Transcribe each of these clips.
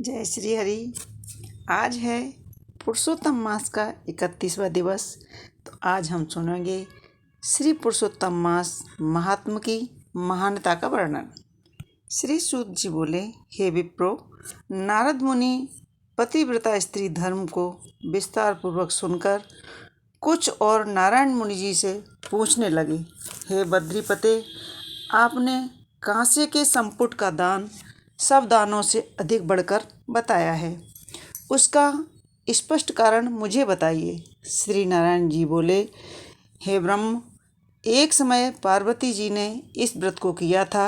जय श्री हरि। आज है पुरुषोत्तम मास का 31वां दिवस। तो आज हम सुनेंगे श्री पुरुषोत्तम मास महात्म की महानता का वर्णन। श्री सूत जी बोले, हे विप्रो, नारद मुनि पतिव्रता स्त्री धर्म को विस्तार पूर्वक सुनकर कुछ और नारायण मुनि जी से पूछने लगे, हे बद्रीपते, आपने कांसे के संपुट का दान सब दानों से अधिक बढ़कर बताया है, उसका स्पष्ट कारण मुझे बताइए। श्री नारायण जी बोले, हे ब्रह्म, एक समय पार्वती जी ने इस व्रत को किया था।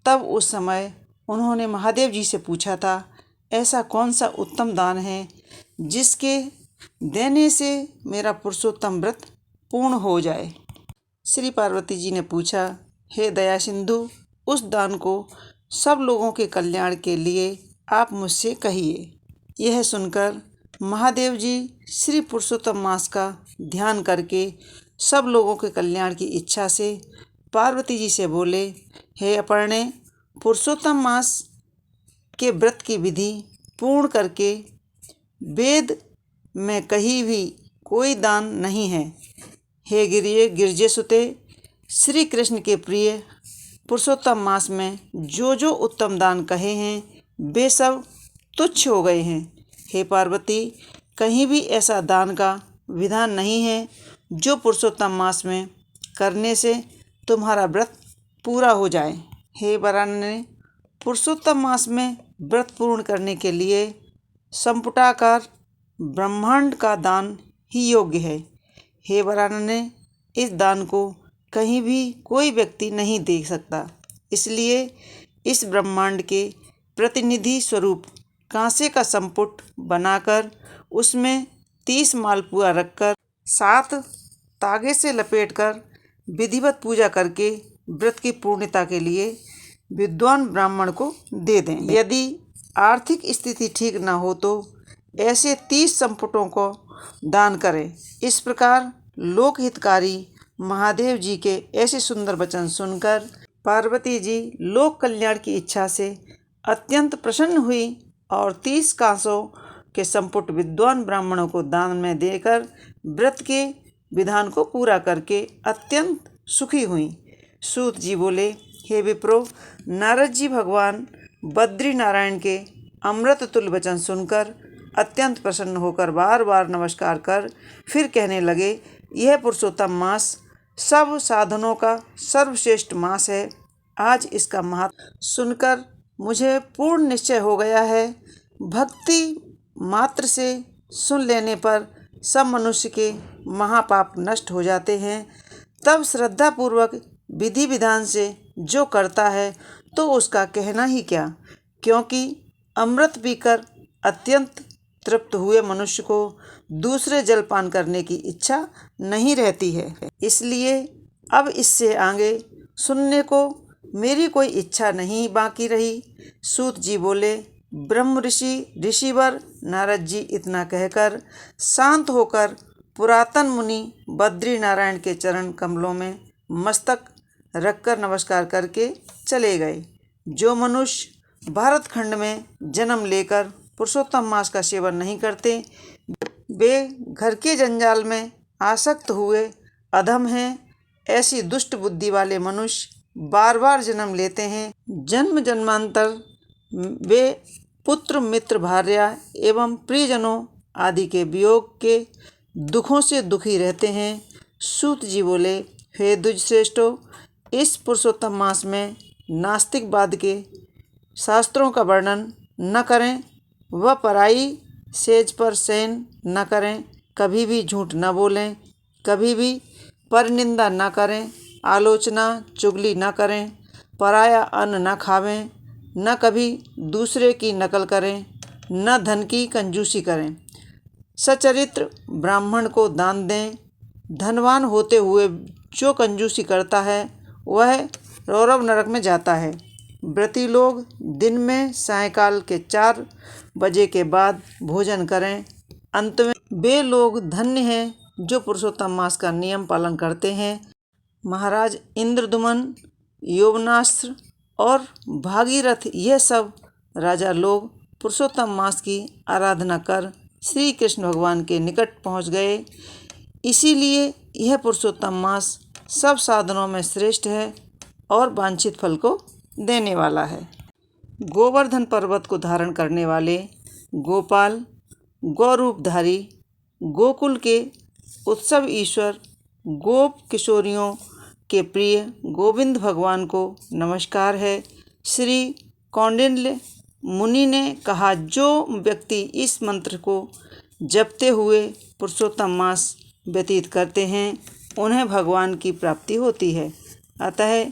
तब उस समय उन्होंने महादेव जी से पूछा था, ऐसा कौन सा उत्तम दान है जिसके देने से मेरा पुरुषोत्तम व्रत पूर्ण हो जाए। श्री पार्वती जी ने पूछा, हे दया सिंधु, उस दान को सब लोगों के कल्याण के लिए आप मुझसे कहिए। यह सुनकर महादेव जी श्री पुरुषोत्तम मास का ध्यान करके सब लोगों के कल्याण की इच्छा से पार्वती जी से बोले, हे अपर्णे, पुरुषोत्तम मास के व्रत की विधि पूर्ण करके वेद में कहीं भी कोई दान नहीं है। हे गिरजेसुते, श्री कृष्ण के प्रिय पुरुषोत्तम मास में जो उत्तम दान कहे हैं वे सब तुच्छ हो गए हैं। हे पार्वती, कहीं भी ऐसा दान का विधान नहीं है जो पुरुषोत्तम मास में करने से तुम्हारा व्रत पूरा हो जाए। हे वरानने, पुरुषोत्तम मास में व्रत पूर्ण करने के लिए संपुटाकार ब्रह्मांड का दान ही योग्य है। हे वरानने, इस दान को कहीं भी कोई व्यक्ति नहीं दे सकता, इसलिए इस ब्रह्मांड के प्रतिनिधि स्वरूप कांसे का संपुट बनाकर उसमें 30 मालपुआ रखकर 7 तागे से लपेटकर विधिवत पूजा करके व्रत की पूर्णता के लिए विद्वान ब्राह्मण को दे दें। यदि आर्थिक स्थिति ठीक न हो तो ऐसे 30 संपुटों को दान करें। इस प्रकार लोकहितकारी महादेव जी के ऐसे सुंदर वचन सुनकर पार्वती जी लोक कल्याण की इच्छा से अत्यंत प्रसन्न हुई और 30 कांसों के संपुट विद्वान ब्राह्मणों को दान में देकर व्रत के विधान को पूरा करके अत्यंत सुखी हुई। सूत जी बोले, हे विप्रो, नारद जी भगवान बद्री नारायण के अमृत तुल्य वचन सुनकर अत्यंत प्रसन्न होकर बार बार नमस्कार कर फिर कहने लगे, यह पुरुषोत्तम मास सब साधनों का सर्वश्रेष्ठ मास है। आज इसका महत्व सुनकर मुझे पूर्ण निश्चय हो गया है। भक्ति मात्र से सुन लेने पर सब मनुष्य के महापाप नष्ट हो जाते हैं। तब श्रद्धापूर्वक विधि विधान से जो करता है तो उसका कहना ही क्या, क्योंकि अमृत पीकर अत्यंत तृप्त हुए मनुष्य को दूसरे जलपान करने की इच्छा नहीं रहती है। इसलिए अब इससे आगे सुनने को मेरी कोई इच्छा नहीं बाकी रही। सूत जी बोले, ब्रह्म ऋषिवर नारद जी इतना कहकर शांत होकर पुरातन मुनि बद्री नारायण के चरण कमलों में मस्तक रखकर नमस्कार करके चले गए। जो मनुष्य भारत खंड में जन्म लेकर पुरुषोत्तम मास का सेवन नहीं करते वे घर के जंजाल में आसक्त हुए अधम हैं। ऐसी दुष्ट बुद्धि वाले मनुष्य बार बार जन्म लेते हैं। जन्म जन्मांतर वे पुत्र मित्र भार्या एवं प्रियजनों आदि के वियोग के दुखों से दुखी रहते हैं। सूत जी बोले, हे द्विजश्रेष्ठो, इस पुरुषोत्तम मास में नास्तिकवाद के शास्त्रों का वर्णन न करें, वह पराई सेज पर शयन न करें, कभी भी झूठ न बोलें, कभी भी परनिंदा न करें, आलोचना चुगली न करें, पराया अन्न न खावें, न कभी दूसरे की नकल करें, न धन की कंजूसी करें, सचरित्र ब्राह्मण को दान दें। धनवान होते हुए जो कंजूसी करता है वह रौरव नरक में जाता है। व्रती लोग दिन में सायंकाल के 4 बजे के बाद भोजन करें। अंत में वे लोग धन्य हैं जो पुरुषोत्तम मास का नियम पालन करते हैं। महाराज इंद्रदुमन, यौवनास्त्र और भागीरथ, यह सब राजा लोग पुरुषोत्तम मास की आराधना कर श्री कृष्ण भगवान के निकट पहुँच गए। इसीलिए यह पुरुषोत्तम मास सब साधनों में श्रेष्ठ है और वांछित फल को देने वाला है। गोवर्धन पर्वत को धारण करने वाले गोपाल, गौरूपधारी, गोकुल के उत्सव ईश्वर, गोप किशोरियों के प्रिय गोविंद भगवान को नमस्कार है। श्री कौंडिन्य मुनि ने कहा, जो व्यक्ति इस मंत्र को जपते हुए पुरुषोत्तम मास व्यतीत करते हैं उन्हें भगवान की प्राप्ति होती है। अतः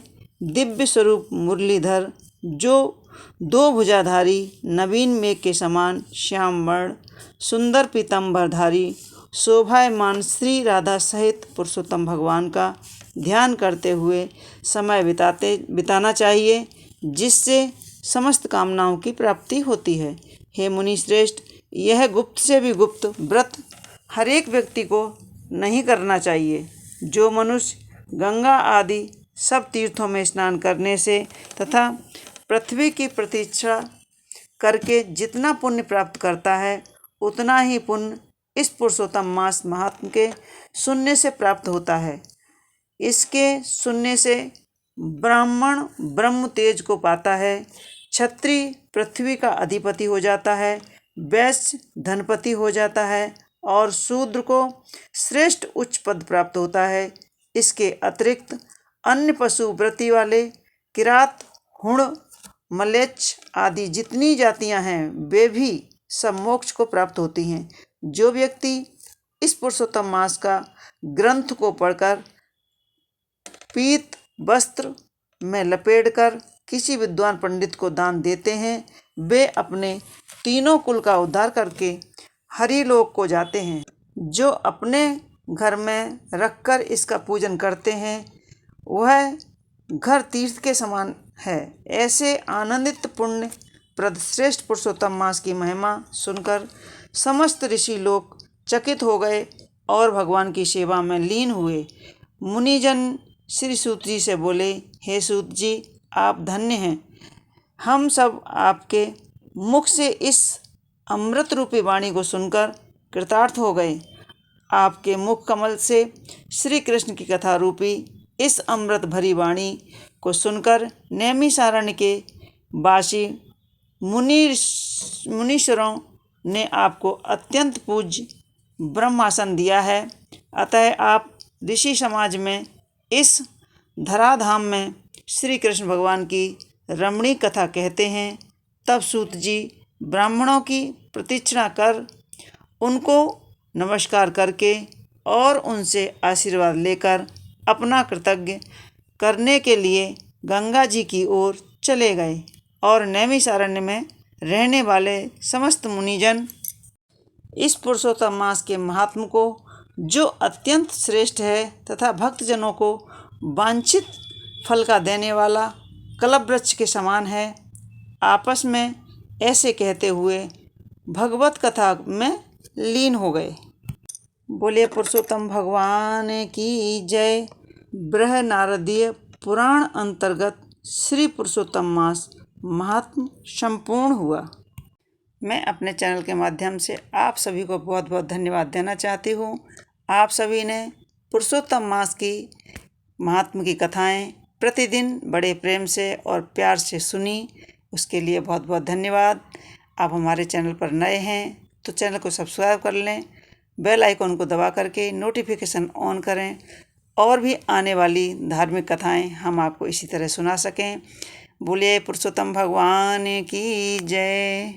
दिव्य स्वरूप मुरलीधर, जो दो भुजाधारी, नवीन मेघ के समान श्याम वर्ण, सुंदर पीताम्बरधारी, शोभायमान श्री राधा सहित पुरुषोत्तम भगवान का ध्यान करते हुए समय बिताना चाहिए, जिससे समस्त कामनाओं की प्राप्ति होती है। हे मुनि श्रेष्ठ, यह गुप्त से भी गुप्त व्रत हर एक व्यक्ति को नहीं करना चाहिए। जो मनुष्य गंगा आदि सब तीर्थों में स्नान करने से तथा पृथ्वी की प्रतीक्षा करके जितना पुण्य प्राप्त करता है, उतना ही पुण्य इस पुरुषोत्तम मास महात्म के सुनने से प्राप्त होता है। इसके सुनने से ब्राह्मण ब्रह्म तेज को पाता है, क्षत्रिय पृथ्वी का अधिपति हो जाता है, वैश्य धनपति हो जाता है और शूद्र को श्रेष्ठ उच्च पद प्राप्त होता है। इसके अतिरिक्त अन्य पशु वृत्ति वाले किरात, हुण, मलेच्छ आदि जितनी जातियां हैं, वे भी सब मोक्ष को प्राप्त होती हैं। जो व्यक्ति इस पुरुषोत्तम मास का ग्रंथ को पढ़कर पीत वस्त्र में लपेटकर किसी विद्वान पंडित को दान देते हैं, वे अपने तीनों कुल का उद्धार करके हरिलोक को जाते हैं। जो अपने घर में रखकर इसका पूजन करते हैं, वह घर तीर्थ के समान है। ऐसे आनंदित पुण्य प्रद श्रेष्ठ पुरुषोत्तम मास की महिमा सुनकर समस्त ऋषि लोग चकित हो गए और भगवान की सेवा में लीन हुए। मुनिजन श्री सूत जी से बोले, हे सूत जी, आप धन्य हैं। हम सब आपके मुख से इस अमृत रूपी वाणी को सुनकर कृतार्थ हो गए। आपके मुख कमल से श्री कृष्ण की कथा रूपी इस अमृत भरी वाणी को सुनकर नैमिषारण्य के वासी मुनीश्वरों ने आपको अत्यंत पूज्य ब्रह्मासन दिया है। अतः आप ऋषि समाज में इस धराधाम में श्री कृष्ण भगवान की रमणीक कथा कहते हैं। तब सूत जी ब्राह्मणों की प्रतीक्षा कर उनको नमस्कार करके और उनसे आशीर्वाद लेकर अपना कृतज्ञ करने के लिए गंगा जी की ओर चले गए और नैमिषारण्य में रहने वाले समस्त मुनिजन इस पुरुषोत्तम मास के महात्म को, जो अत्यंत श्रेष्ठ है तथा भक्तजनों को वांछित फल का देने वाला कल्पवृक्ष के समान है, आपस में ऐसे कहते हुए भगवत कथा में लीन हो गए। बोले पुरुषोत्तम भगवान की जय। बृहनारदीय पुराण अंतर्गत श्री पुरुषोत्तम मास महात्म संपूर्ण हुआ। मैं अपने चैनल के माध्यम से आप सभी को बहुत बहुत धन्यवाद देना चाहती हूँ। आप सभी ने पुरुषोत्तम मास की महात्म की कथाएं प्रतिदिन बड़े प्रेम से और प्यार से सुनी, उसके लिए बहुत बहुत धन्यवाद। आप हमारे चैनल पर नए हैं तो चैनल को सब्सक्राइब कर लें, बेल आइकन को दबा करके नोटिफिकेशन ऑन करें और भी आने वाली धार्मिक कथाएं हम आपको इसी तरह सुना सकें। बोलिए पुरुषोत्तम भगवान की जय।